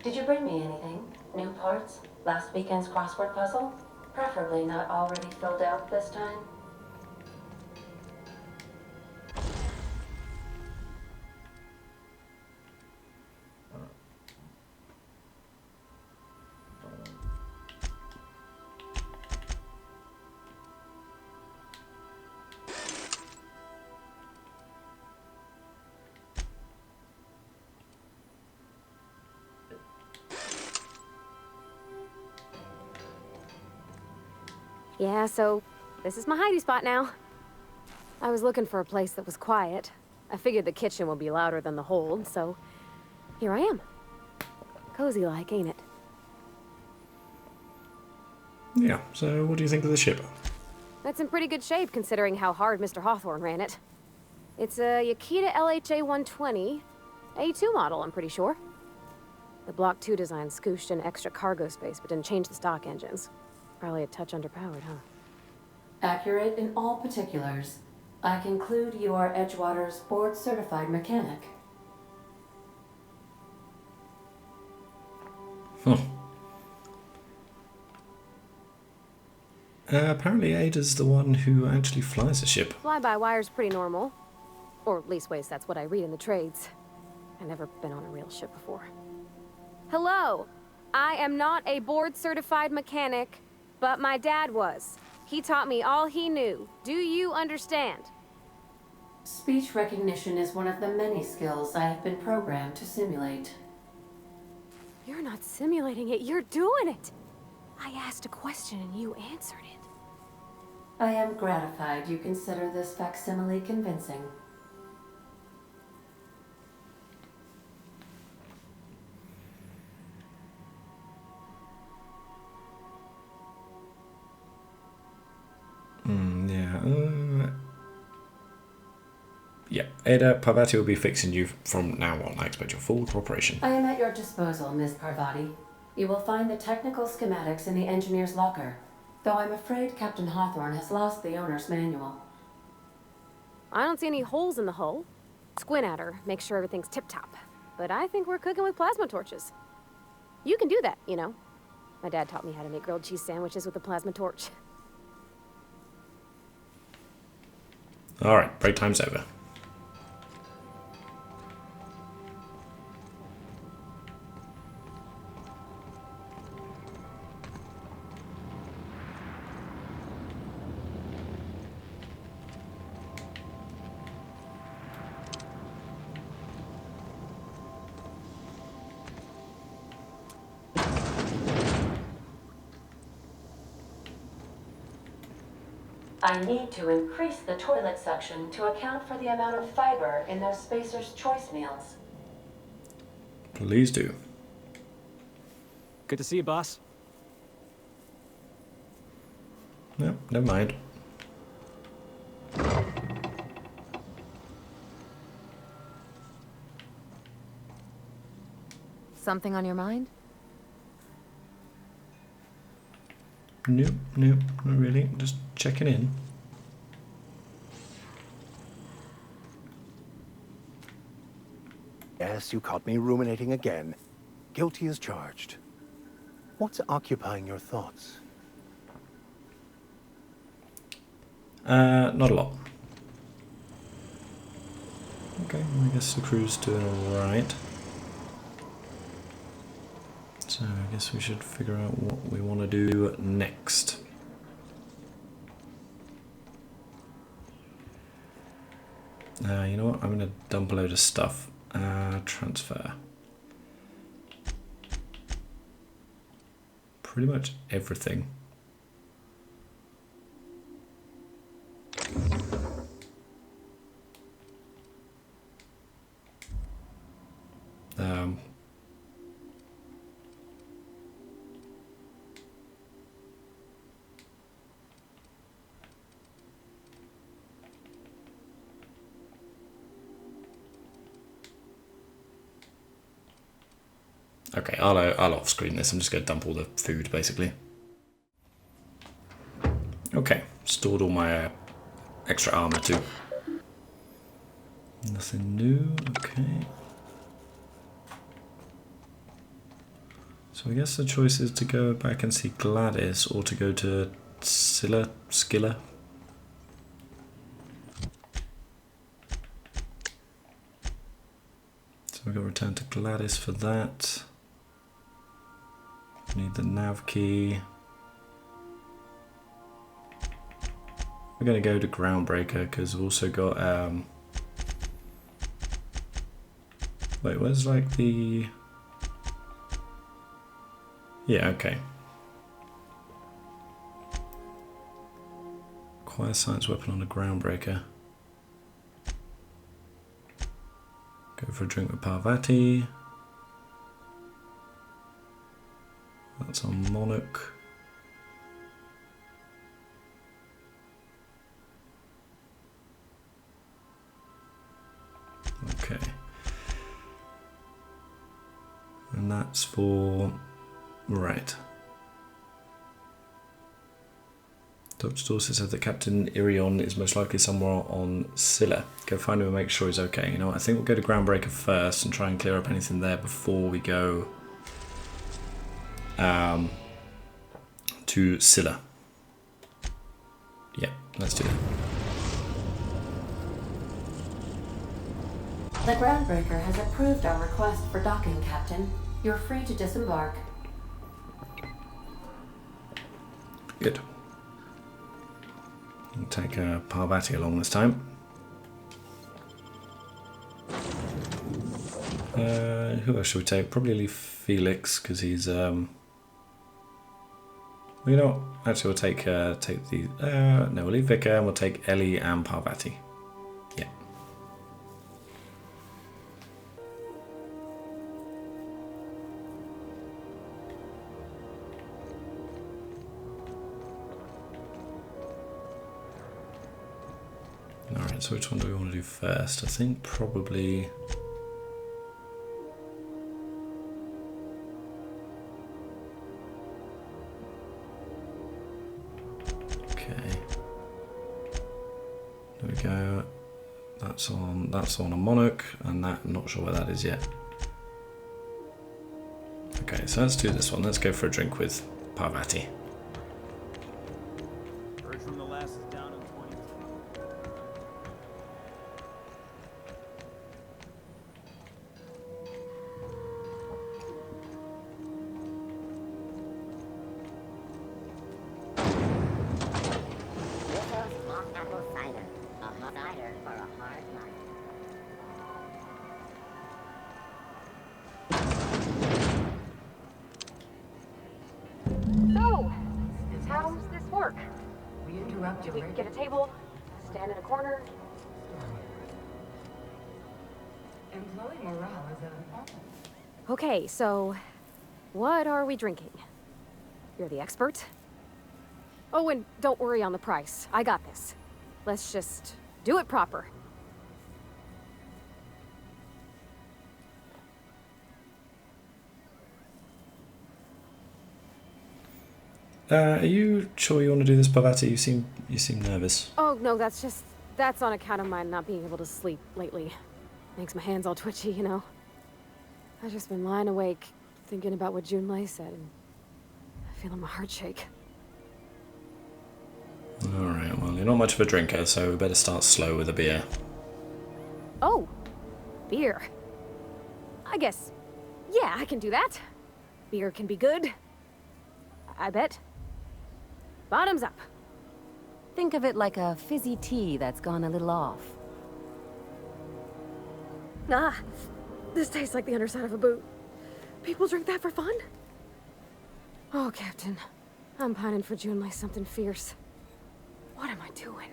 Did you bring me anything? New parts? Last weekend's crossword puzzle? Preferably not already filled out this time. Yeah, so this is my hidey spot now. I was looking for a place that was quiet. I figured the kitchen would be louder than the hold, so here I am. Cozy like, ain't it? Yeah, so what do you think of the ship? That's in pretty good shape considering how hard Mr. Hawthorne ran it. It's a Yakita LHA 120, A2 model, I'm pretty sure. The Block 2 design scooshed in extra cargo space but didn't change the stock engines. Probably a touch underpowered, huh? Accurate in all particulars. I conclude you are Edgewater's board-certified mechanic. Apparently Ada's the one who actually flies the ship. Fly-by-wire's pretty normal. Or leastways, that's what I read in the trades. I've never been on a real ship before. Hello! I am not a board-certified mechanic, but my dad was. He taught me all he knew. Do you understand? Speech recognition is one of the many skills I have been programmed to simulate. You're not simulating it, you're doing it! I asked a question and you answered it. I am gratified you consider this facsimile convincing. Yeah, Ada, Parvati will be fixing you from now on. I expect your full cooperation. I am at your disposal, Ms. Parvati. You will find the technical schematics in the engineer's locker, though I'm afraid Captain Hawthorne has lost the owner's manual. I don't see any holes in the hull. Squint at her, make sure everything's tip-top. But I think we're cooking with plasma torches. You can do that, you know. My dad taught me how to make grilled cheese sandwiches with a plasma torch. Alright, break time's over. I need to increase the toilet suction to account for the amount of fiber in those Spacer's Choice meals. Please do. Good to see you, boss. No, never mind. Something on your mind? Nope, not really. Just checking in. Yes, you caught me ruminating again. Guilty as charged. What's occupying your thoughts? Not a lot. Okay, I guess the crew's doing alright. So I guess we should figure out what we want to do next. You know what? I'm going to dump a load of stuff. Transfer. Pretty much everything. Okay, I'll off-screen this. I'm just going to dump all the food, basically. Okay, stored all my extra armor too. Nothing new, okay. So I guess the choice is to go back and see Gladys or to go to Scylla. So we've got to return to Gladys for that. Need the nav key. We're going to go to Groundbreaker because we've also got... Wait, where's like the... Yeah, okay. Acquire science weapon on a Groundbreaker. Go for a drink with Parvati. That's on Monarch. Okay. And that's for... Right. Dr. Dorsey said that Captain Irion is most likely somewhere on Scylla. Go find him and make sure he's okay. You know what, I think we'll go to Groundbreaker first and try and clear up anything there before we go to Scylla. Yeah, let's do that. The Groundbreaker has approved our request for docking, Captain. You're free to disembark. Good. We'll take Parvati along this time. Who else should we take? Probably leave Felix because he's well, you know what? Actually, we'll take the no, we'll leave Vika and we'll take Ellie and Parvati. Yeah. Alright, so which one do we want to do first? I think probably... Okay. There we go. That's on a Monarch, and that, I'm not sure where that is yet. Okay, so let's do this one. Let's go for a drink with Parvati. Heard from the last is down in 20. Apple cider. A hot cider for a hard life. So, how does this work? We interrupt Do we get a table, stand in a corner? Employee morale is at an Okay, so what are we drinking? You're the expert. Oh, and don't worry on the price. I got this. Let's just do it proper. Are you sure you want to do this, Parvati? You seem nervous. Oh, no, that's on account of my not being able to sleep lately. Makes my hands all twitchy, you know. I've just been lying awake, thinking about what Junlei said, and feeling my heart shake. Alright, well, you're not much of a drinker, so we better start slow with a beer. Oh, beer. I guess, yeah, I can do that. Beer can be good. I bet. Bottoms up. Think of it like a fizzy tea that's gone a little off. Ah, this tastes like the underside of a boot. People drink that for fun? Oh, Captain. I'm pining for Junlei something fierce. What am I doing?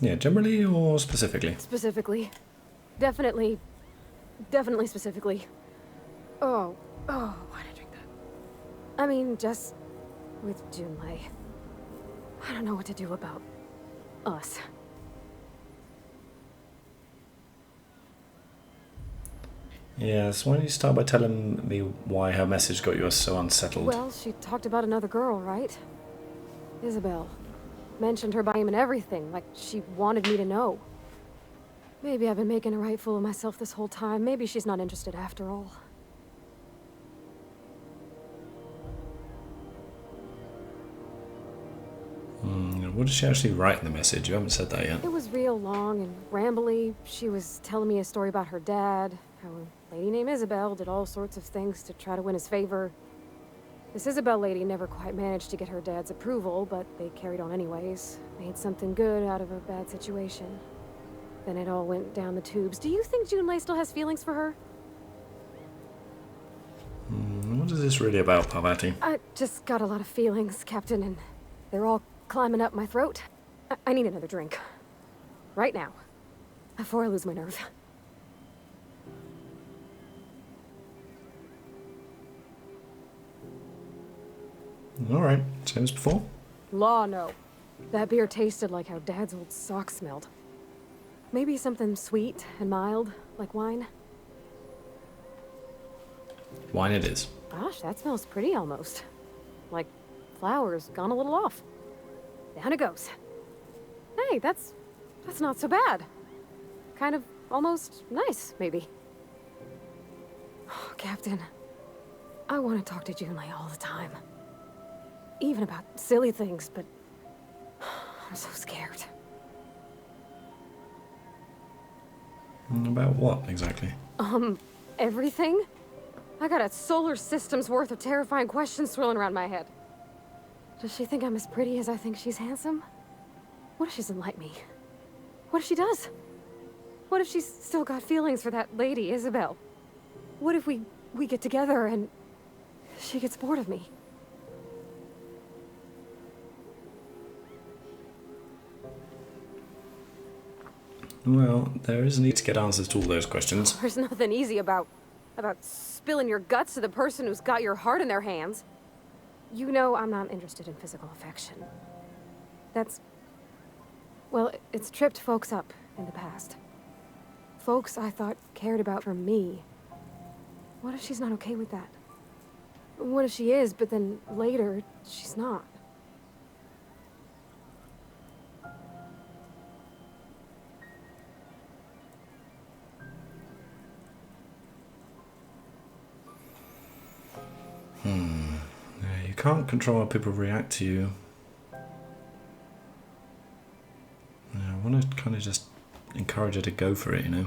Yeah, generally or specifically? Specifically. Definitely specifically. Oh, why'd I drink that? I mean, just with Junlei. I don't know what to do about us. Yes, why don't you start by telling me why her message got you so unsettled? Well, she talked about another girl, right? Isabel. mentioned her by name and everything, like she wanted me to know. Maybe I've been making a right fool of myself this whole time. Maybe she's not interested after all. What did she actually write in the message? You haven't said that yet. It was real long and rambly. She was telling me a story about her dad, how a lady named Isabel did all sorts of things to try to win his favor. This Isabel lady never quite managed to get her dad's approval, but they carried on anyways. Made something good out of a bad situation. Then it all went down the tubes. Do you think Junlei still has feelings for her? What is this really about, Parvati? I just got a lot of feelings, Captain, and they're all climbing up my throat. I need another drink. Right now. Before I lose my nerve. Alright, same as before. Law, no. That beer tasted like how Dad's old socks smelled. Maybe something sweet and mild, like wine. Wine it is. Gosh, that smells pretty almost. Like flowers gone a little off. Down it goes. Hey, that's not so bad. Kind of almost nice, maybe. Oh, Captain, I want to talk to Junlei all the time. Even about silly things, but I'm so scared. About what, exactly? Everything? I got a solar system's worth of terrifying questions swirling around my head. Does she think I'm as pretty as I think she's handsome? What if she doesn't like me? What if she does? What if she's still got feelings for that lady, Isabel? What if we get together and she gets bored of me? Well, there is a need to get answers to all those questions. There's nothing easy about spilling your guts to the person who's got your heart in their hands. You know I'm not interested in physical affection. Well, it's tripped folks up in the past. Folks I thought cared about for me. What if she's not okay with that? What if she is, but then later, she's not? Yeah, you can't control how people react to you. Yeah, I want to kind of just encourage her to go for it, you know?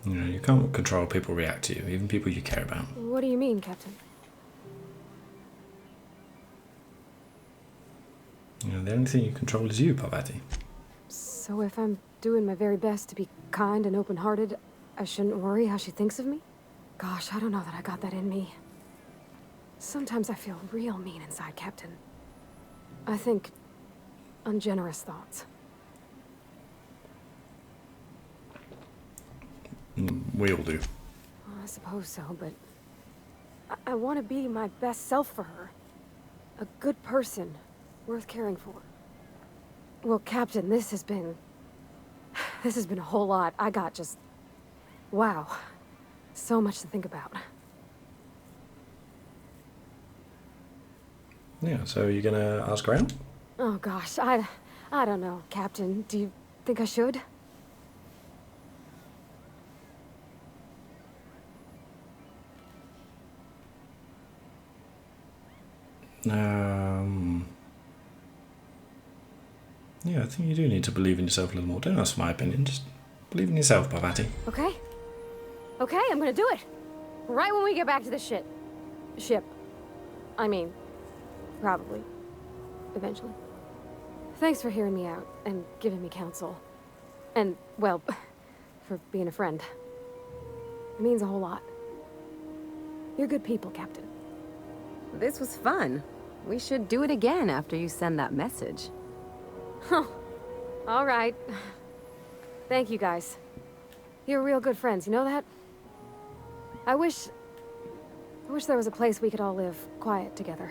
You know, you can't control how people react to you, even people you care about. What do you mean, Captain? You know, the only thing you control is you, Parvati. So if I'm doing my very best to be kind and open-hearted, I shouldn't worry how she thinks of me? Gosh, I don't know that I got that in me. Sometimes I feel real mean inside, Captain. I think ungenerous thoughts. We all do. Well, I suppose so, but I want to be my best self for her. A good person, worth caring for. Well, Captain, this has been a whole lot. I got just... wow. So much to think about. Yeah, so you're gonna ask around? Oh gosh, I don't know, Captain. Do you think I should? Yeah, I think you do need to believe in yourself a little more. Don't ask for my opinion, just believe in yourself, Parvati. Okay. Okay, I'm gonna do it. Right when we get back to the ship. I mean, probably. Eventually. Thanks for hearing me out and giving me counsel. And, well, for being a friend. It means a whole lot. You're good people, Captain. This was fun. We should do it again after you send that message. Huh. All right. Thank you, guys. You're real good friends, you know that? I wish there was a place we could all live quiet together.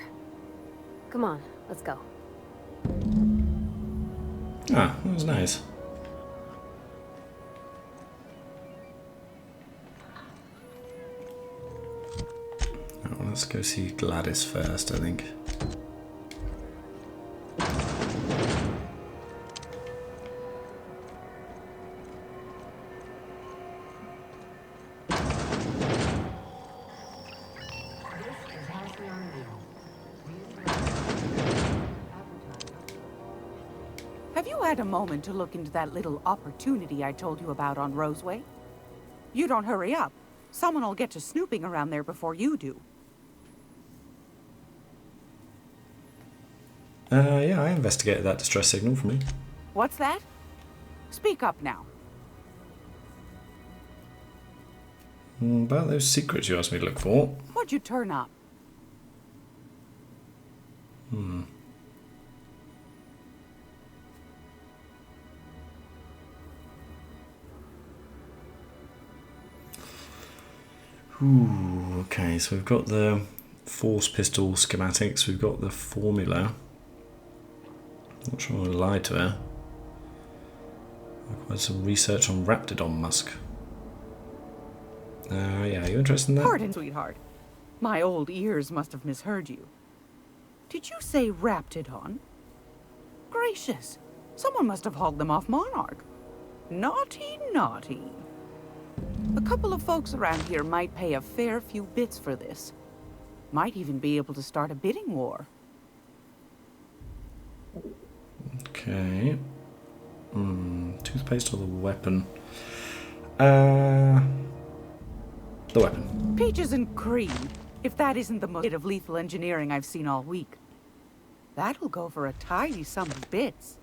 Come on, let's go. Ah, that was nice. Let's go see Gladys first, I think. Have you had a moment to look into that little opportunity I told you about on Roseway? You don't hurry up. Someone will get to snooping around there before you do. Yeah, I investigated that distress signal for me. What's that? Speak up now. About those secrets you asked me to look for. What'd you turn up? Ooh, okay, so we've got the force pistol schematics, we've got the formula. Not sure I want to lie to her. Required some research on Raptidon Musk. Yeah, are you interested in that? Pardon, sweetheart. My old ears must have misheard you. Did you say Raptidon? Gracious, someone must have hauled them off Monarch. Naughty, naughty. A couple of folks around here might pay a fair few bits for this. Might even be able to start a bidding war. Okay. Toothpaste or the weapon? The weapon. Peaches and cream, if that isn't the most bit of lethal engineering I've seen all week. That'll go for a tidy sum of bits.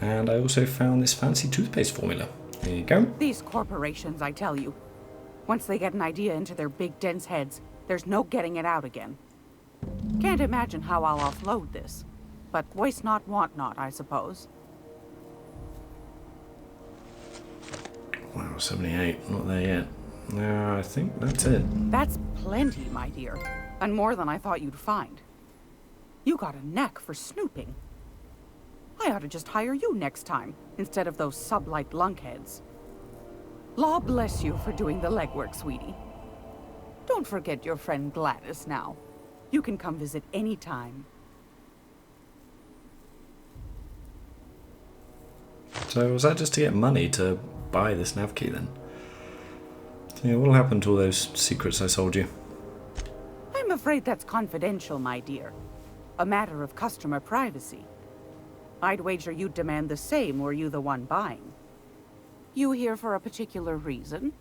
And I also found this fancy toothpaste formula. There you go. These corporations, I tell you. Once they get an idea into their big dense heads, there's no getting it out again. Can't imagine how I'll offload this. But waste not, want not, I suppose. Wow, 78. Not there yet. I think that's it. That's plenty, my dear. And more than I thought you'd find. You got a knack for snooping. I ought to just hire you next time, instead of those sublight lunkheads. Law bless you for doing the legwork, sweetie. Don't forget your friend Gladys now. You can come visit any time. So was that just to get money to buy this nav key then? So yeah, what'll happen to all those secrets I sold you? I'm afraid that's confidential, my dear. A matter of customer privacy. I'd wager you'd demand the same were you the one buying. You here for a particular reason?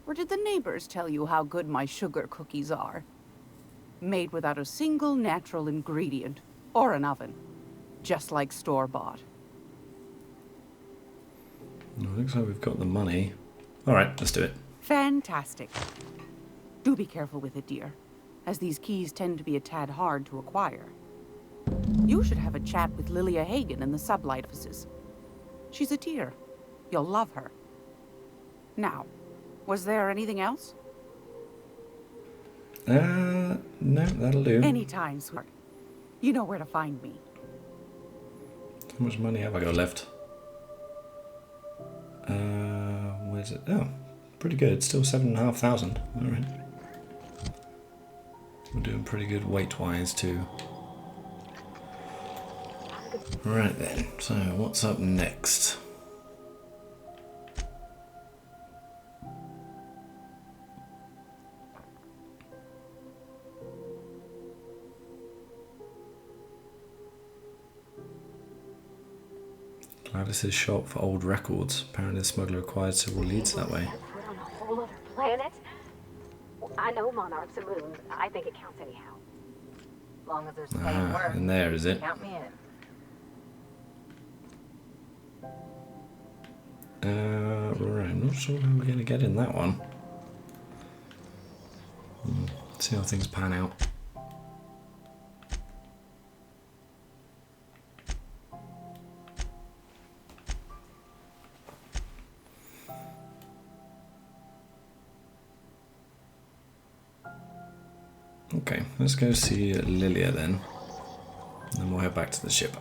Or did the neighbors tell you how good my sugar cookies are? Made without a single natural ingredient, or an oven. Just like store-bought. Well, looks like we've got the money. Alright, let's do it. Fantastic. Do be careful with it, dear, as these keys tend to be a tad hard to acquire. You should have a chat with Lilia Hagen in the sublight offices. She's a dear. You'll love her. Now, was there anything else? No, that'll do. Anytime, sweetheart. You know where to find me. How much money have I got left? Where's it? Oh, pretty good. Still 7,500. Alright. We're doing pretty good weight-wise too. Right then, so what's up next? Gladys's shop for old records. Apparently the smuggler acquired several leads that way. Put on a whole other planet? Well, I know Monarch's a moon. I think it counts anyhow. Long as there's paying work. And there is it. Count me in. Right, I'm not sure how we're going to get in that one. See how things pan out. Okay, let's go see Lilia then. And then we'll head back to the ship.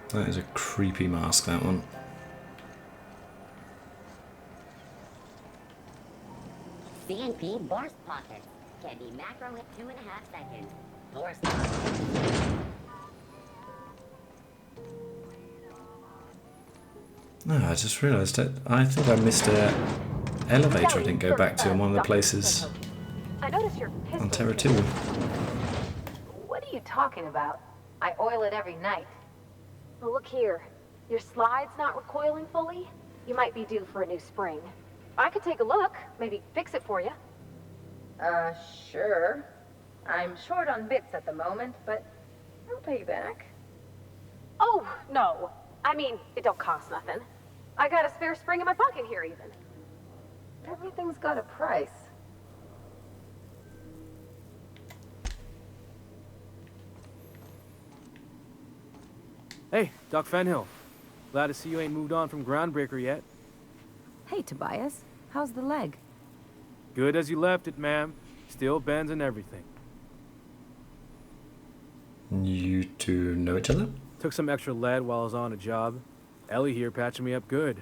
That is a creepy mask, that one. CNP burst pockets. Can be macro in 2.5 seconds. Burst pockets. No, I just realised that I think I missed a elevator I didn't go back to in one of the places I noticed your on pistol. Terra 2. What are you talking about? I oil it every night. Well, look here. Your slide's not recoiling fully. You might be due for a new spring. I could take a look, maybe fix it for you. Sure. I'm short on bits at the moment, but I'll pay you back. Oh, no. I mean, it don't cost nothing. I got a spare spring in my pocket here, even. Everything's got a price. Hey, Doc Fenhill. Glad to see you ain't moved on from Groundbreaker yet. Hey, Tobias. How's the leg? Good as you left it, ma'am. Still bends and everything. You two know each other? Took some extra lead while I was on a job. Ellie here patching me up good.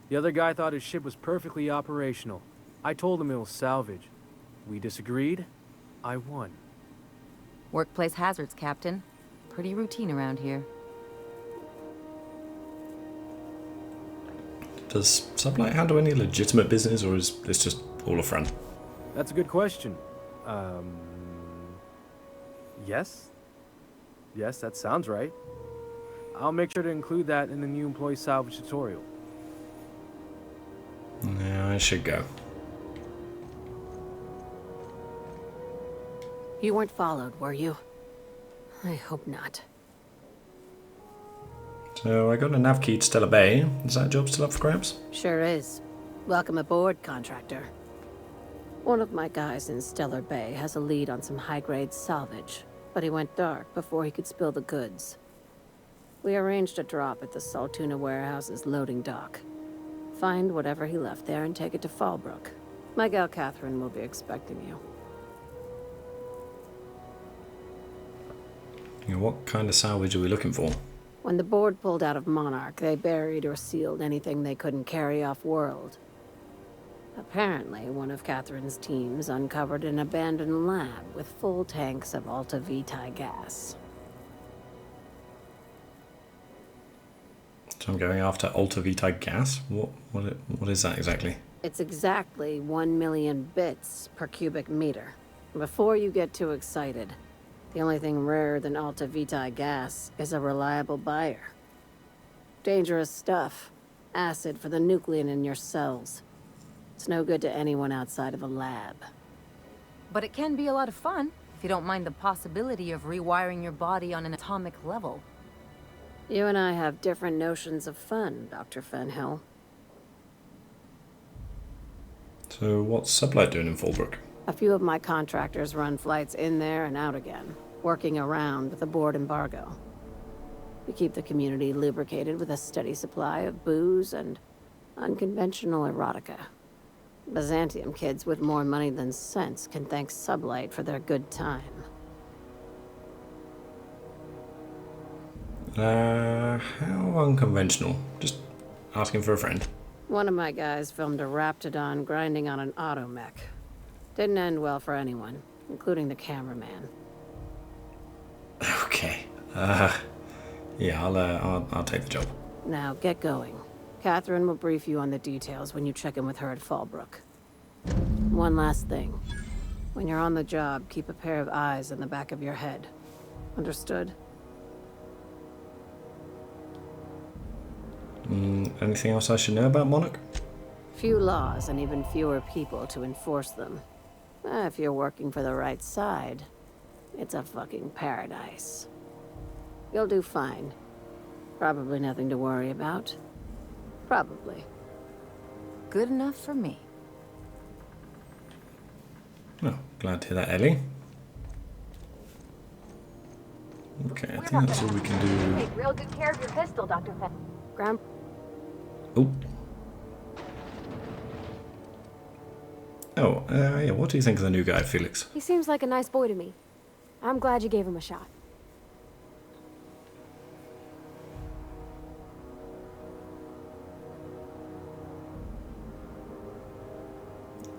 The other guy thought his ship was perfectly operational. I told him it was salvage. We disagreed. I won. Workplace hazards, Captain. Pretty routine around here. Does Sublight handle any legitimate business, or is this just all a front? That's a good question. Yes? Yes, that sounds right. I'll make sure to include that in the new employee salvage tutorial. Yeah, I should go. You weren't followed, were you? I hope not. So I got a nav key to Stella Bay. Is that job still up for grabs? Sure is. Welcome aboard, contractor. One of my guys in Stellar Bay has a lead on some high-grade salvage, but he went dark before he could spill the goods. We arranged a drop at the Saltuna warehouse's loading dock. Find whatever he left there and take it to Fallbrook. My gal Catherine will be expecting you. You know, what kind of salvage are we looking for? When the board pulled out of Monarch, they buried or sealed anything they couldn't carry off-world. Apparently, one of Catherine's teams uncovered an abandoned lab with full tanks of Alta Vitae gas. So I'm going after Alta Vitae gas? What is that exactly? It's exactly 1 million bits per cubic meter. Before you get too excited, the only thing rarer than Alta Vitae gas is a reliable buyer. Dangerous stuff. Acid for the nucleon in your cells. It's no good to anyone outside of a lab. But it can be a lot of fun, if you don't mind the possibility of rewiring your body on an atomic level. You and I have different notions of fun, Dr. Fenhill. So what's Sublight doing in Fallbrook? A few of my contractors run flights in there and out again, working around the board embargo. We keep the community lubricated with a steady supply of booze and unconventional erotica. Byzantium kids with more money than sense can thank Sublight for their good time. How unconventional? Just asking for a friend. One of my guys filmed a Raptidon grinding on an automech. Didn't end well for anyone, including the cameraman. Okay. Yeah, I'll take the job. Now, get going. Catherine will brief you on the details when you check in with her at Fallbrook. One last thing. When you're on the job, keep a pair of eyes in the back of your head. Understood? Anything else I should know about Monarch? Few laws and even fewer people to enforce them. If you're working for the right side, it's a fucking paradise. You'll do fine. Probably nothing to worry about. Probably. Good enough for me. Oh, glad to hear that, Ellie. Okay, I think that's all we can do. Take real good care of your pistol, Dr. Ground. Oh. Oh, yeah, what do you think of the new guy, Felix? He seems like a nice boy to me. I'm glad you gave him a shot.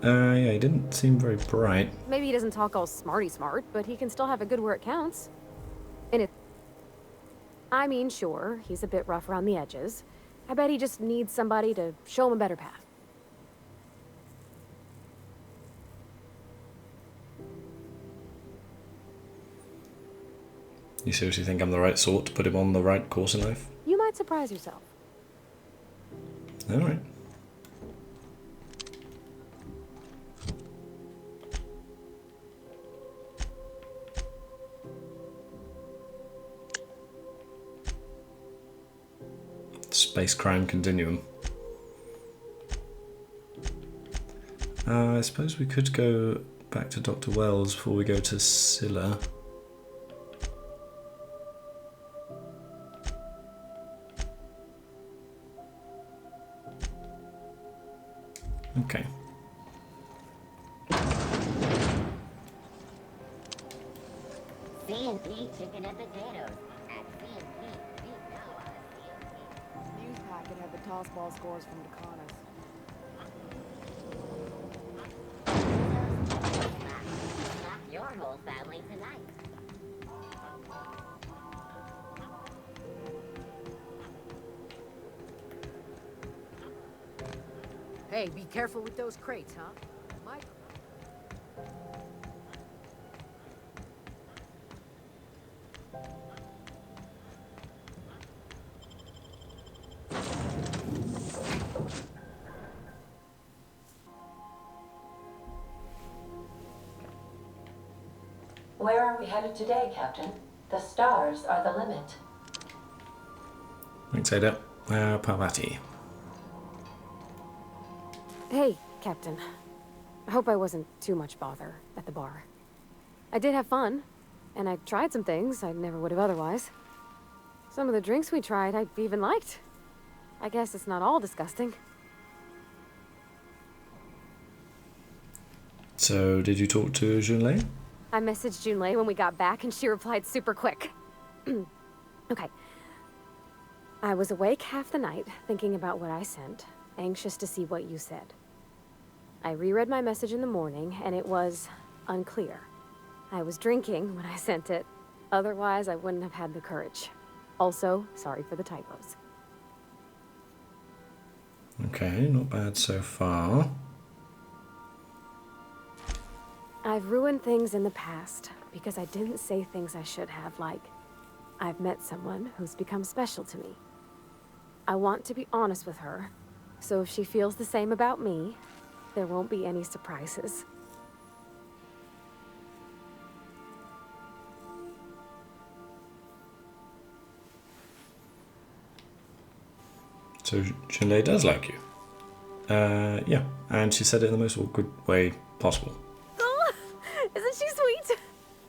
Yeah, he didn't seem very bright. Maybe he doesn't talk all smarty smart, but he can still have a good where it counts. And it... I mean, sure, he's a bit rough around the edges. I bet he just needs somebody to show him a better path. You seriously think I'm the right sort to put him on the right course in life? You might surprise yourself. Alright. Space crime continuum. I suppose we could go back to Dr. Wells before we go to Scylla. Okay. C&P chicken and potatoes. At C&P, we know our C&P. News packet had the tossball scores from Dakotas. Slap your whole family tonight. Hey, be careful with those crates, huh? Mike? Where are we headed today, Captain? The stars are the limit. Thanks, Ada. Parvati. Hey, Captain. I hope I wasn't too much bother at the bar. I did have fun, and I tried some things I never would have otherwise. Some of the drinks we tried I even liked. I guess it's not all disgusting. So, did you talk to Junlei? I messaged Junlei when we got back, and she replied super quick. Okay. I was awake half the night, thinking about what I sent, anxious to see what you said. I reread my message in the morning, and it was unclear. I was drinking when I sent it. Otherwise, I wouldn't have had the courage. Also, sorry for the typos. Okay, not bad so far. I've ruined things in the past because I didn't say things I should have, like, I've met someone who's become special to me. I want to be honest with her, so if she feels the same about me, there won't be any surprises. So Junlei does like you. Yeah, and she said it in the most awkward way possible. Oh, isn't she sweet?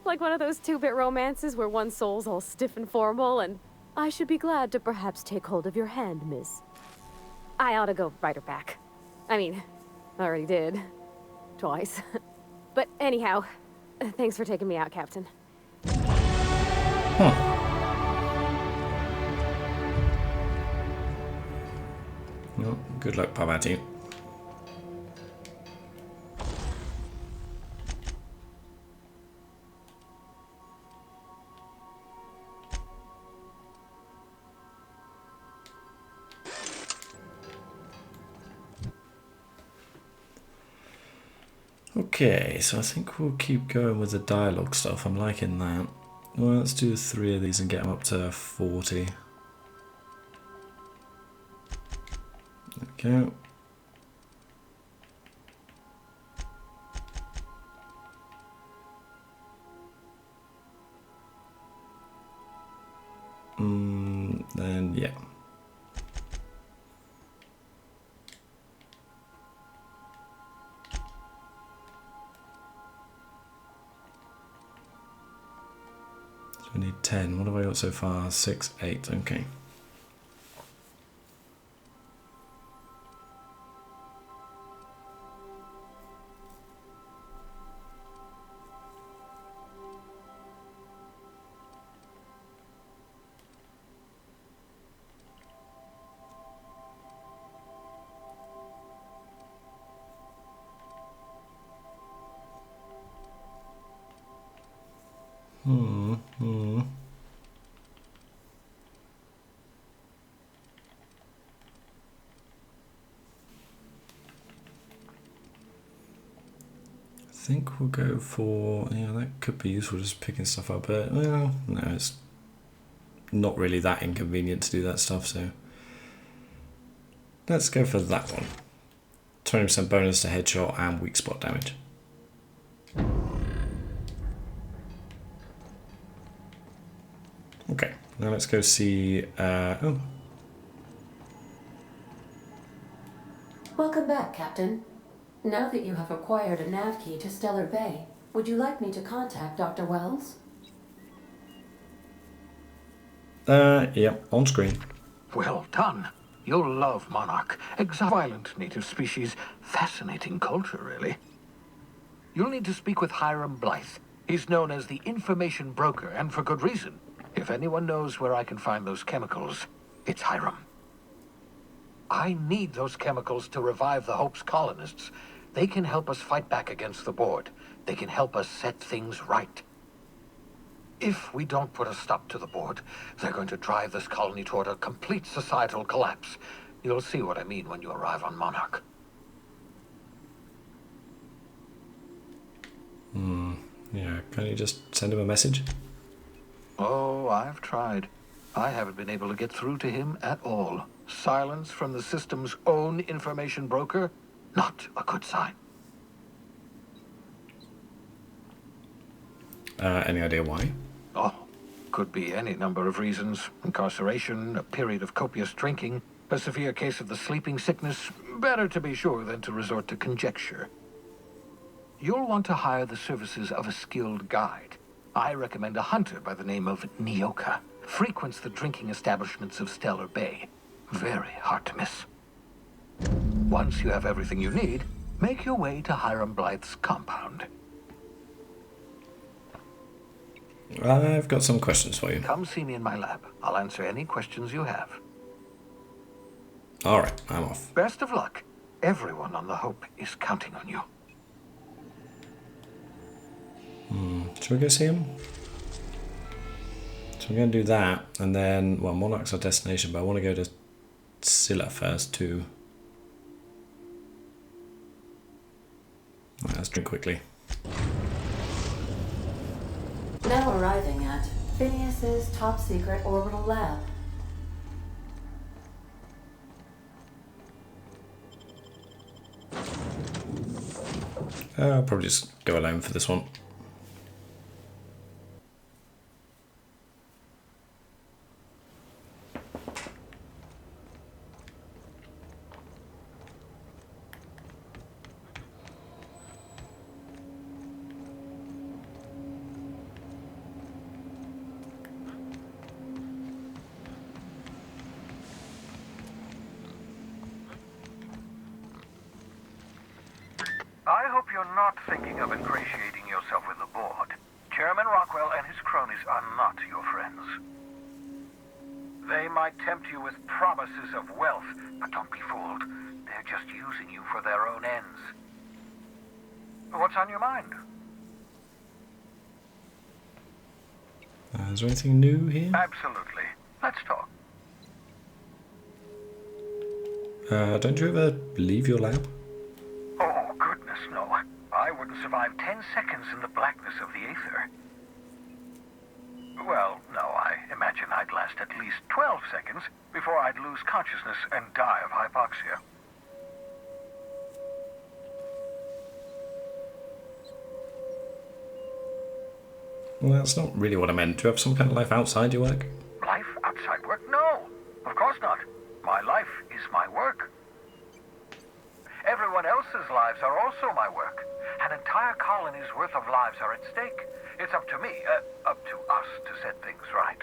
Like one of those two-bit romances where one soul's all stiff and formal and I should be glad to perhaps take hold of your hand, miss. I ought to go write her back. I mean, I already did. Twice. But anyhow, thanks for taking me out, Captain. Huh. Well, good luck, Parvati. Okay, so I think we'll keep going with the dialogue stuff. I'm liking that. Well, let's do 3 of these and get them up to 40. Okay. Then, yeah. So we need 10. What have I got so far? 6, 8. Okay. I think we'll go for, yeah, that could be useful, just picking stuff up, but well, no, it's not really that inconvenient to do that stuff, so let's go for that one. 20% bonus to headshot and weak spot damage. Okay, now let's go see, Welcome back, Captain. Now that you have acquired a nav key to Stellar Bay, would you like me to contact Dr. Wells? Yeah, on screen. Well done. You'll love Monarch. Violent native species. Fascinating culture, really. You'll need to speak with Hiram Blythe. He's known as the information broker, and for good reason. If anyone knows where I can find those chemicals, it's Hiram. I need those chemicals to revive the Hope's colonists. They can help us fight back against the Board. They can help us set things right. If we don't put a stop to the Board, they're going to drive this colony toward a complete societal collapse. You'll see what I mean when you arrive on Monarch. Yeah, can you just send him a message? Oh, I've tried. I haven't been able to get through to him at all. Silence from the system's own information broker? Not a good sign. Any idea why? Oh, could be any number of reasons. Incarceration, a period of copious drinking, a severe case of the sleeping sickness. Better to be sure than to resort to conjecture. You'll want to hire the services of a skilled guide. I recommend a hunter by the name of Nyoka. Frequents the drinking establishments of Stellar Bay. Very hard to miss. Once you have everything you need, make your way to Hiram Blythe's compound. I've got some questions for you. Come see me in my lab. I'll answer any questions you have. Alright, I'm off. Best of luck. Everyone on the Hope is counting on you. Should we go see him? So I'm going to do that, and then, well, Monarch's our destination, but I want to go to Scylla first too. Right, let's drink quickly. Now arriving at Phineas's top secret orbital lab. I'll probably just go alone for this one. I hope you're not thinking of ingratiating yourself with the Board. Chairman Rockwell and his cronies are not your friends. They might tempt you with promises of wealth, but don't be fooled. They're just using you for their own ends. What's on your mind? Is there anything new here? Absolutely. Let's talk. Don't you ever leave your lab? Oh, goodness, no. I wouldn't survive 10 seconds in the blackness of the aether. Well, no, I imagine I'd last at least 12 seconds before I'd lose consciousness and die of hypoxia. Well, that's not really what I meant. Do you have some kind of life outside your work? Life outside work? No, of course not. My life is my work. Everyone else's lives are also my work. An entire colony's worth of lives are at stake. It's up to me, up to us to set things right.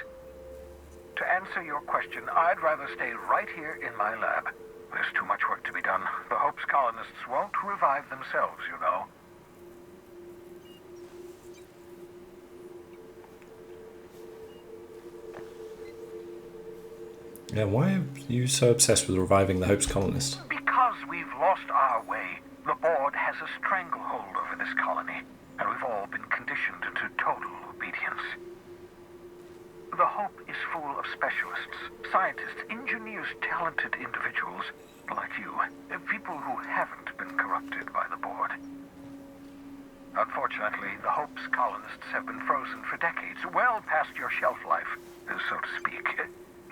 To answer your question, I'd rather stay right here in my lab. There's too much work to be done. The Hope's colonists won't revive themselves, you know. Yeah, why are you so obsessed with reviving the Hope's colonists? Because we've lost our way. The Board has a stranglehold over this colony. and we've all been conditioned into total obedience. The Hope is full of specialists, scientists, engineers, talented individuals like you, people who haven't been corrupted by the board. Unfortunately, the Hope's colonists have been frozen for decades, well past your shelf life, so to speak.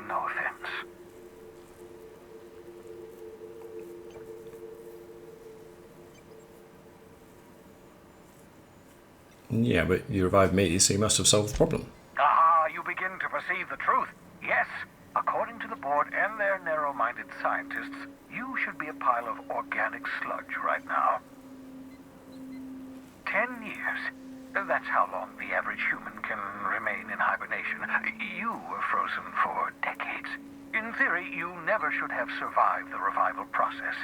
No offense. Yeah, but you revived me, so you must have solved the problem. Ah, you begin to perceive the truth. Yes, according to the board and their narrow-minded scientists, you should be a pile of organic sludge right now. 10 years. That's how long the average human can remain in hibernation. You were frozen for decades. In theory, you never should have survived the revival process.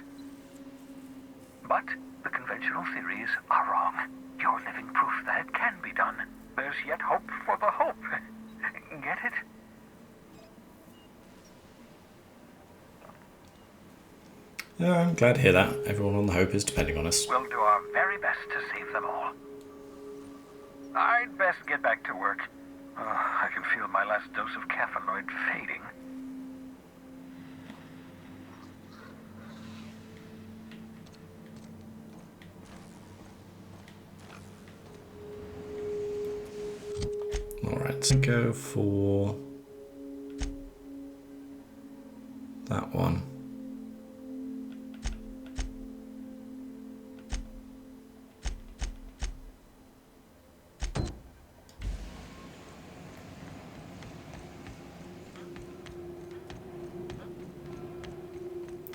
But the conventional theories are wrong. You're living proof that it can be done. There's yet hope for the Hope. Get it? Yeah, I'm glad to hear that. Everyone on the Hope is depending on us. We'll do our very best to save them all. I'd best get back to work. I can feel my last dose of caffeinoid fading. Alright, so go for that one.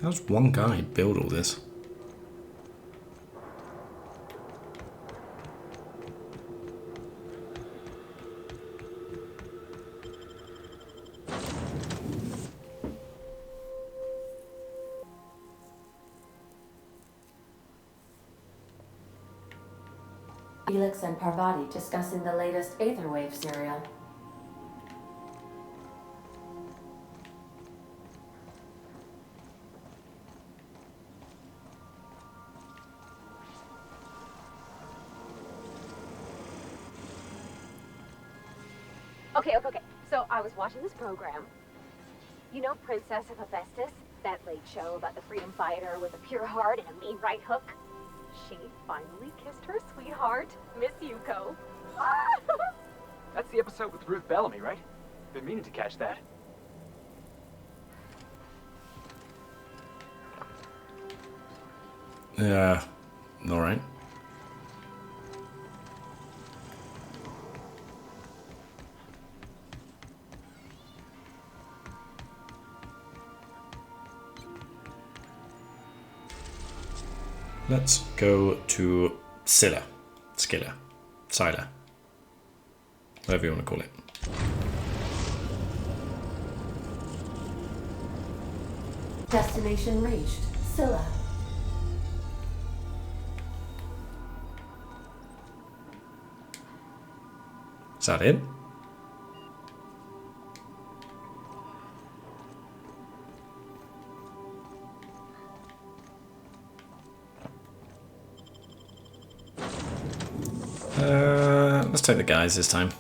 How's one guy build all this? Felix and Parvati discussing the latest Aetherwave serial. Okay. So I was watching this program. You know Princess of Hephaestus? That late show about the freedom fighter with a pure heart and a mean right hook? She finally kissed her sweetheart, Miss Yuko. That's the episode with Ruth Bellamy, right? Been meaning to catch that. Yeah, alright. Let's go to Scylla. Scylla. Whatever you want to call it. Destination reached. Scylla. Is that it? Let's take the guys this time.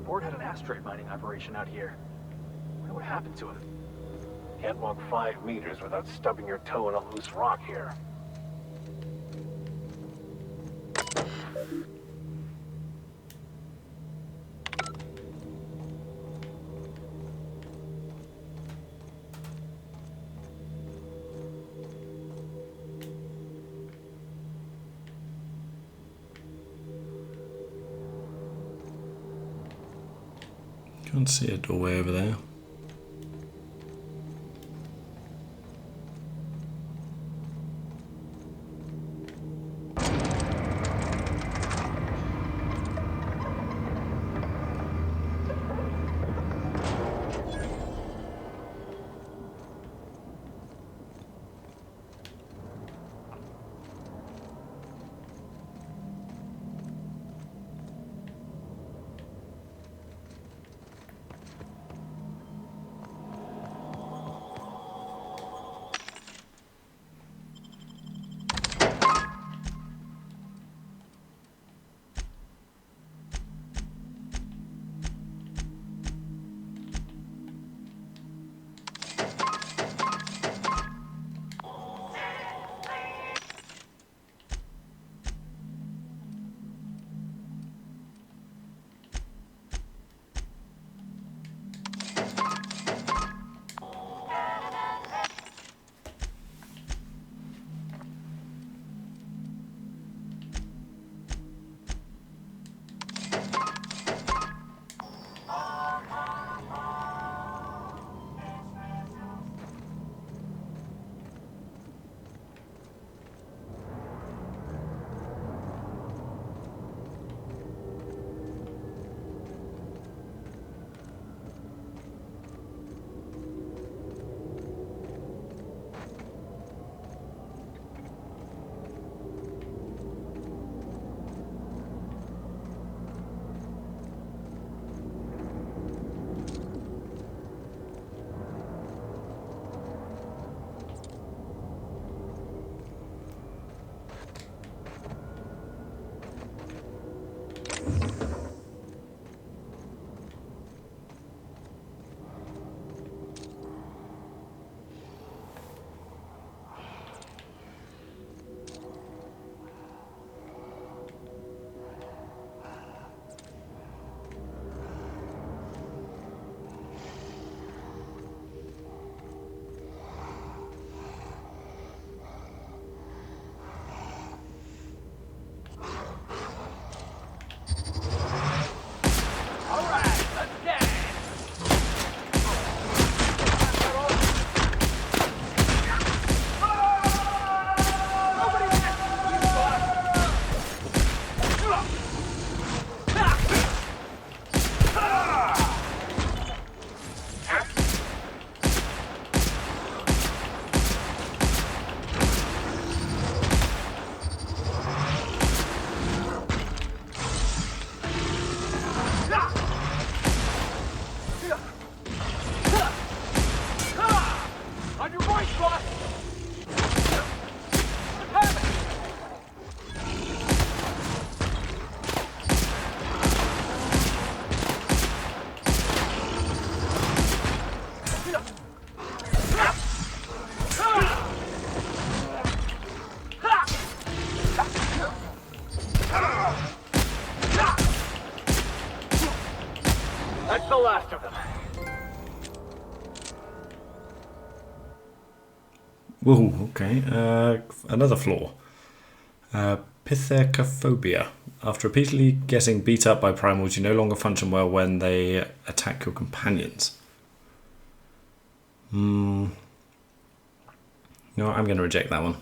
Ford had an asteroid mining operation out here. I wonder what happened to him. Can't walk 5 meters without stubbing your toe in a loose rock here. Can't see a doorway over there. last of them. Whoa, okay. Another flaw. Pithecophobia. After repeatedly getting beat up by primals, you no longer function well when they attack your companions. No, I'm going to reject that one.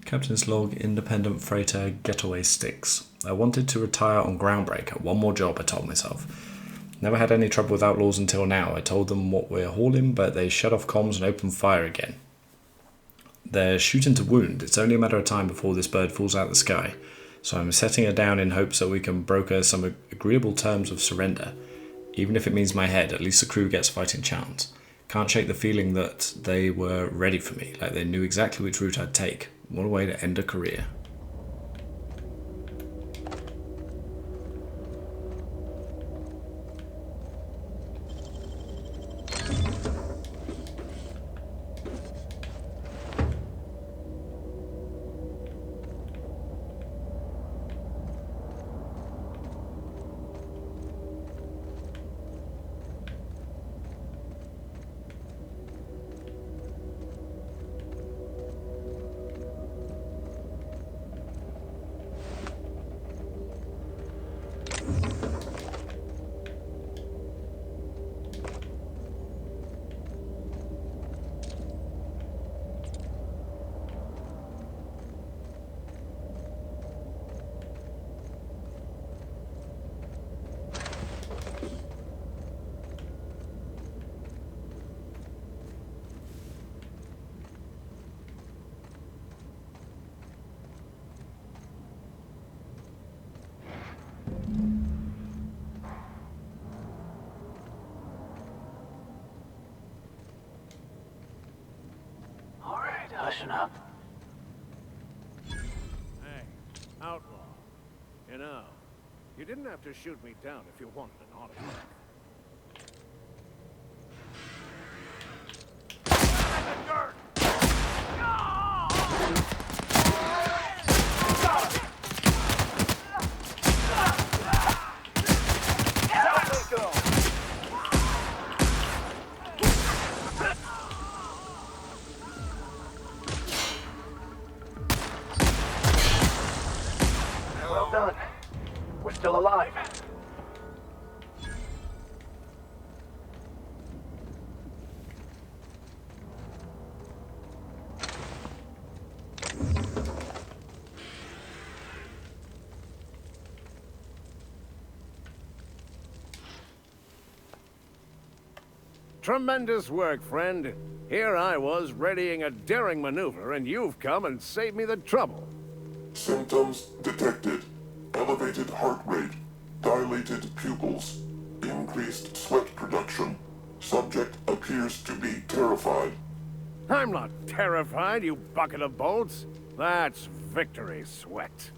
Captain's log, independent freighter, getaway sticks. I wanted to retire on Groundbreaker. One more job, I told myself. Never had any trouble with outlaws until now. I told them what we're hauling, but they shut off comms and opened fire again. They're shooting to wound. It's only a matter of time before this bird falls out of the sky. So I'm setting her down in hopes that we can broker some agreeable terms of surrender. Even if it means my head, at least the crew gets fighting chance. Can't shake the feeling that they were ready for me, like they knew exactly which route I'd take. What a way to end a career. Listen up. Hey, outlaw. You know, you didn't have to shoot me down if you wanted an autograph. Well done. We're still alive. Tremendous work, friend. Here I was readying a daring maneuver, and you've come and saved me the trouble. Symptoms detected. Elevated heart rate, dilated pupils, increased sweat production. Subject appears to be terrified. I'm not terrified, you bucket of bolts. That's victory sweat.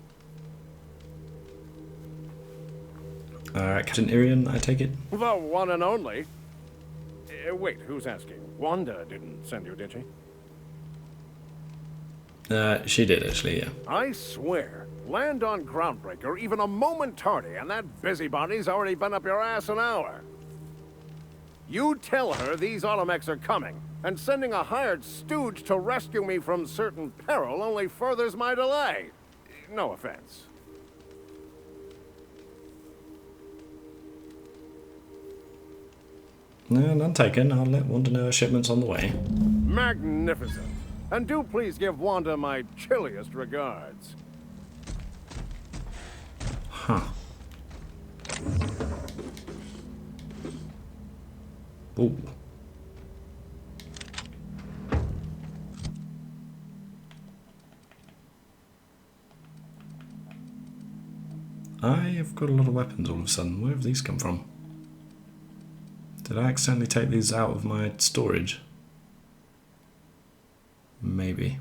Captain Irion, I take it? The one and only. Wait, who's asking? Wanda didn't send you, did she? She did, actually, yeah. I swear, land on Groundbreaker even a moment tardy, and that busybody's already been up your ass an hour. You tell her these automechs are coming, and sending a hired stooge to rescue me from certain peril only furthers my delay. No offense. No, none taken. I'll let Wanda know her shipment's on the way. Magnificent. And do please give Wanda my chilliest regards. Huh. Ooh. I have got a lot of weapons all of a sudden. Where have these come from? Did I accidentally take these out of my storage? Maybe.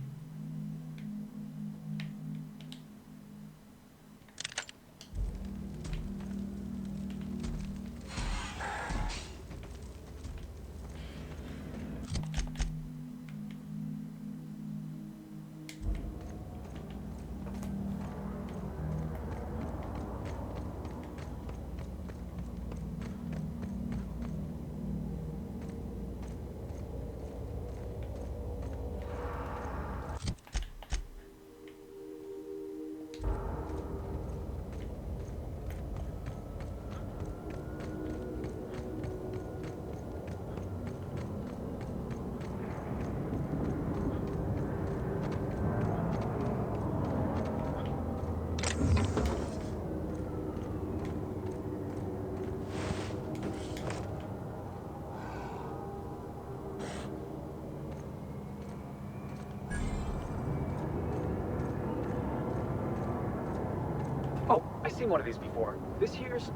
Oh, I've seen one of these before. This here's,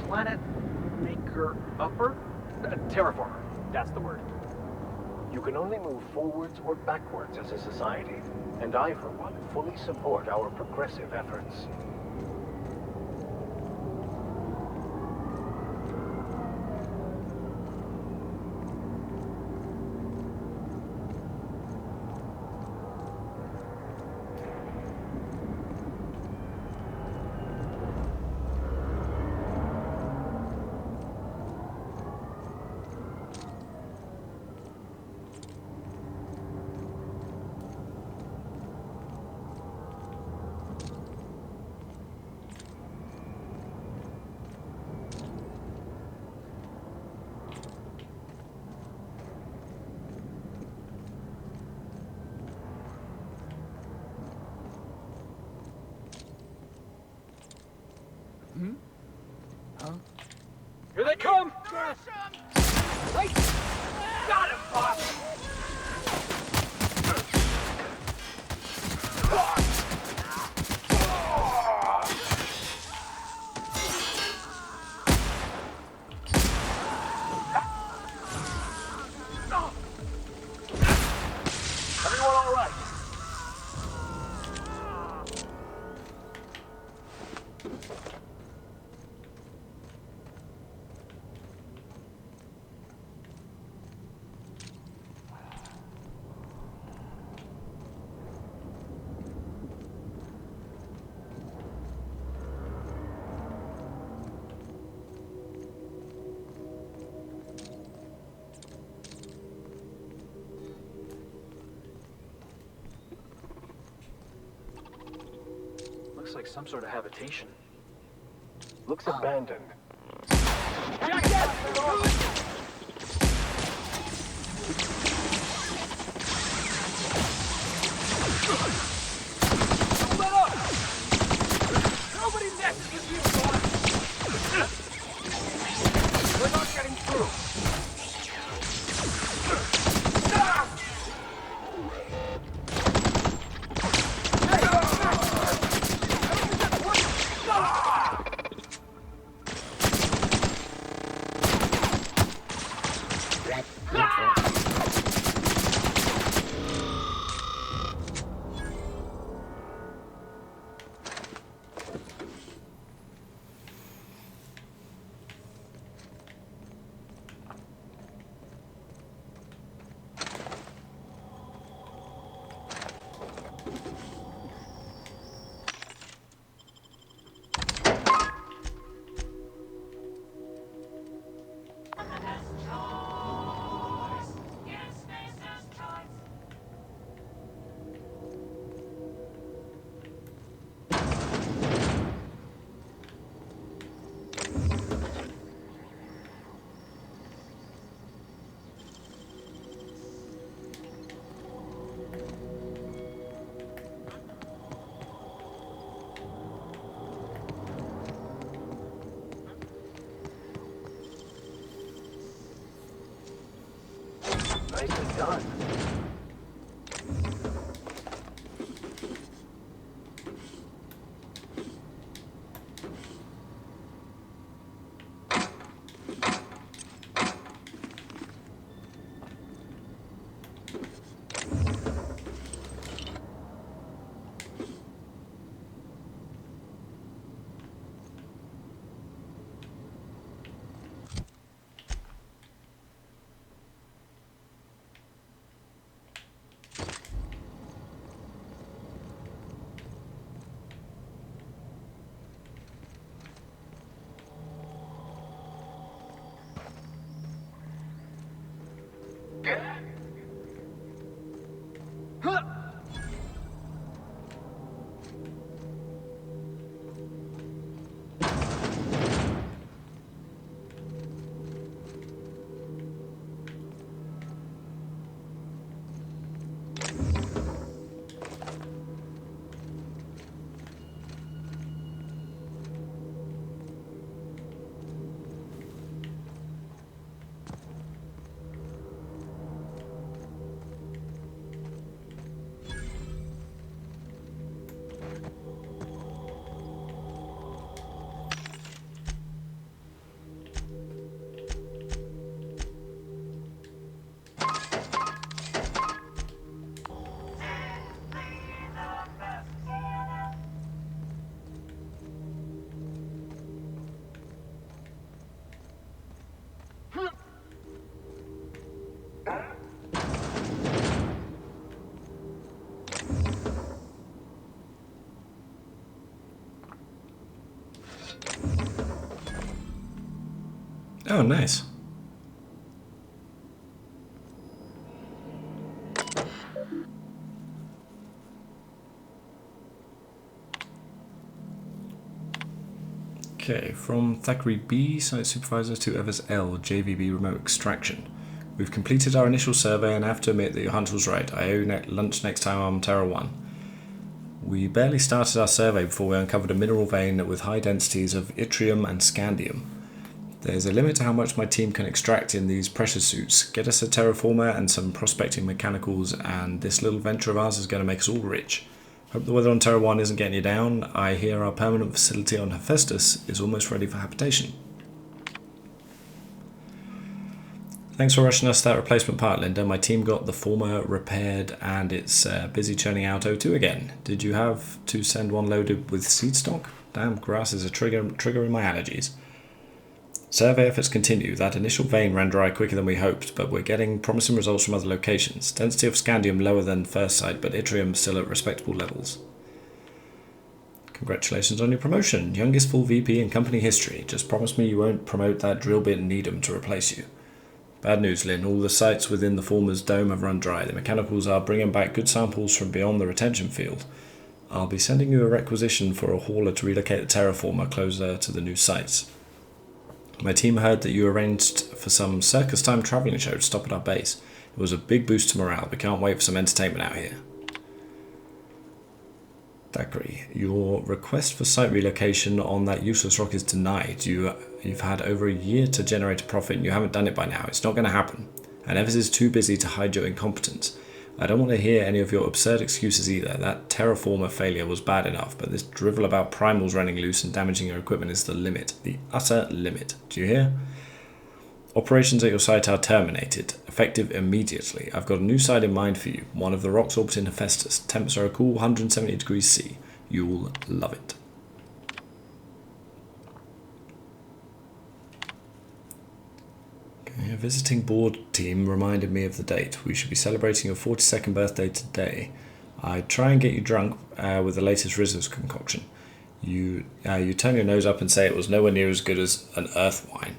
Planet Maker Upper? Terraformer, that's the word. You can only move forwards or backwards as a society, and I, for one, fully support our progressive efforts. Here they come! Wait! Got him, boss! Everyone all right? Looks like some sort of habitation. Looks abandoned. Let up! Nobody messes with you, boss! We're not getting through. Nicely done. Oh, nice. Okay, from Thackeray B, Site Supervisor, to Evers L, JVB Remote Extraction. We've completed our initial survey and I have to admit that your hunch was right. I owe lunch next time on Terra 1. We barely started our survey before we uncovered a mineral vein with high densities of yttrium and scandium. There's a limit to how much my team can extract in these pressure suits. Get us a terraformer and some prospecting mechanicals and this little venture of ours is going to make us all rich. Hope the weather on Terra 1 isn't getting you down. I hear our permanent facility on Hephaestus is almost ready for habitation. Thanks for rushing us that replacement part, Linda. My team got the former repaired and it's busy churning out O2 again. Did you have to send one loaded with seed stock? Damn, grass is a triggering my allergies. Survey efforts continue. That initial vein ran dry quicker than we hoped, but we're getting promising results from other locations. Density of scandium lower than first sight, but yttrium still at respectable levels. Congratulations on your promotion. Youngest full VP in company history. Just promise me you won't promote that drill bit Needham to replace you. Bad news, Lynn. All the sites within the former's dome have run dry. The mechanicals are bringing back good samples from beyond the retention field. I'll be sending you a requisition for a hauler to relocate the terraformer closer to the new sites. My team heard that you arranged for some circus time travelling show to stop at our base. It was a big boost to morale. We can't wait for some entertainment out here. Thackeray, your request for site relocation on that useless rock is denied. You've had over a year to generate a profit and you haven't done it by now. It's not going to happen. And Evers is too busy to hide your incompetence. I don't want to hear any of your absurd excuses either. That terraformer failure was bad enough, but this drivel about primals running loose and damaging your equipment is the limit. The utter limit. Do you hear? Operations at your site are terminated, effective immediately. I've got a new site in mind for you, one of the rocks orbiting Hephaestus. Temps are a cool 170 degrees C. You'll love it. A visiting board team reminded me of the date. We should be celebrating your 42nd birthday today. I'd try and get you drunk with the latest Rizzo's concoction. You turn your nose up and say it was nowhere near as good as an earth wine.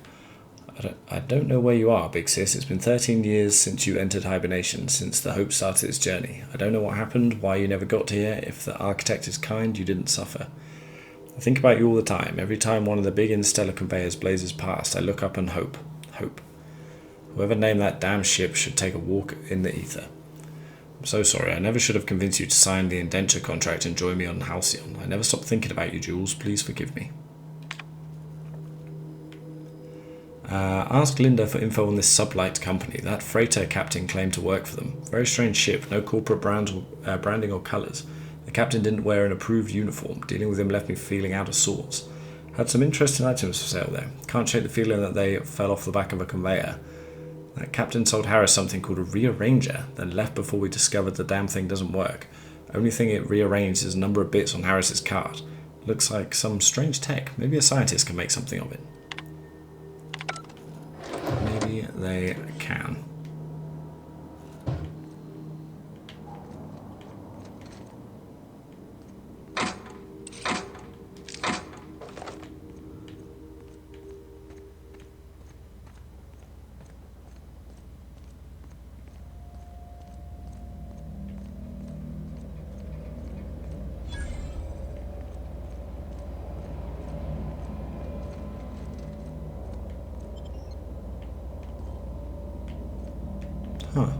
I don't know where you are, big sis. It's been 13 years since you entered hibernation, since the Hope started its journey. I don't know what happened, why you never got to here. If the architect is kind, you didn't suffer. I think about you all the time. Every time one of the big interstellar conveyors blazes past, I look up and hope. Hope. Whoever named that damn ship should take a walk in the ether. I'm so sorry, I never should have convinced you to sign the indenture contract and join me on Halcyon. I never stopped thinking about you, Jules. Please forgive me. Ask Linda for info on this sublight company. That freighter captain claimed to work for them. Very strange ship, no corporate branding or colours. The captain didn't wear an approved uniform. Dealing with him left me feeling out of sorts. Had some interesting items for sale there. Can't shake the feeling that they fell off the back of a conveyor. That captain sold Harris something called a rearranger, then left before we discovered the damn thing doesn't work. Only thing it rearranged is a number of bits on Harris's cart. Looks like some strange tech. Maybe a scientist can make something of it. Maybe they can. Huh.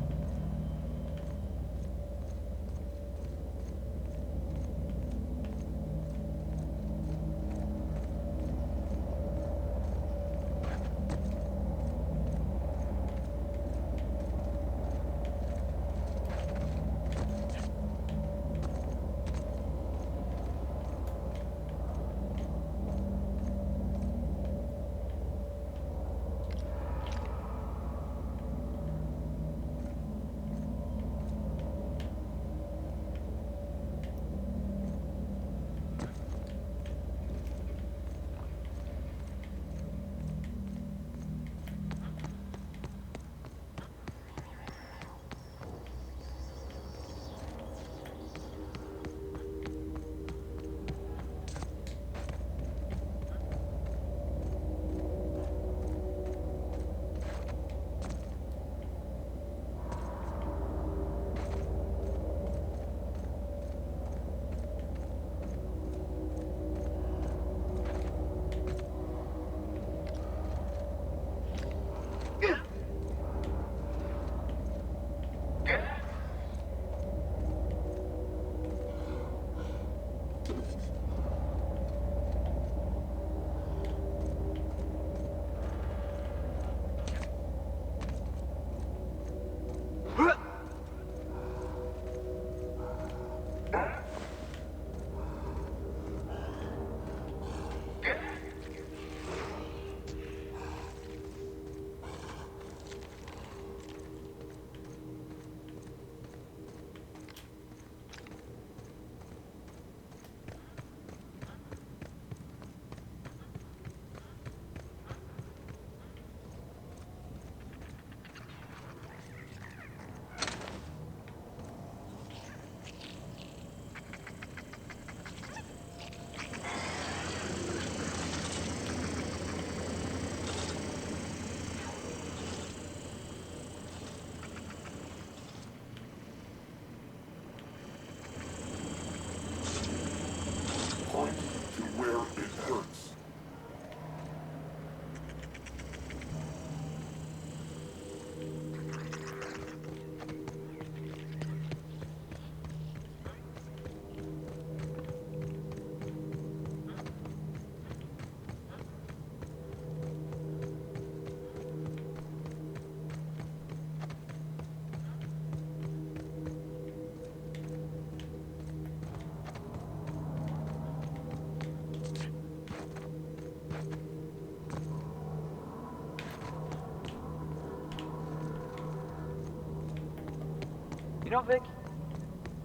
know, Vic,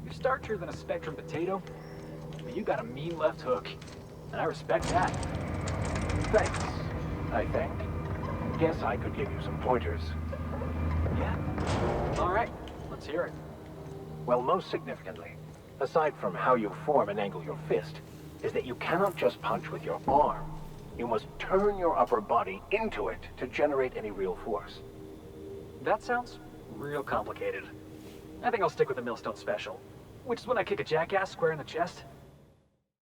you're starchier than a Spectrum potato, but you got a mean left hook, and I respect that. Thanks, I think. Guess I could give you some pointers. Yeah? All right, let's hear it. Well, most significantly, aside from how you form and angle your fist, is that you cannot just punch with your arm. You must turn your upper body into it to generate any real force. That sounds real complicated. I think I'll stick with the Millstone Special, which is when I kick a jackass square in the chest,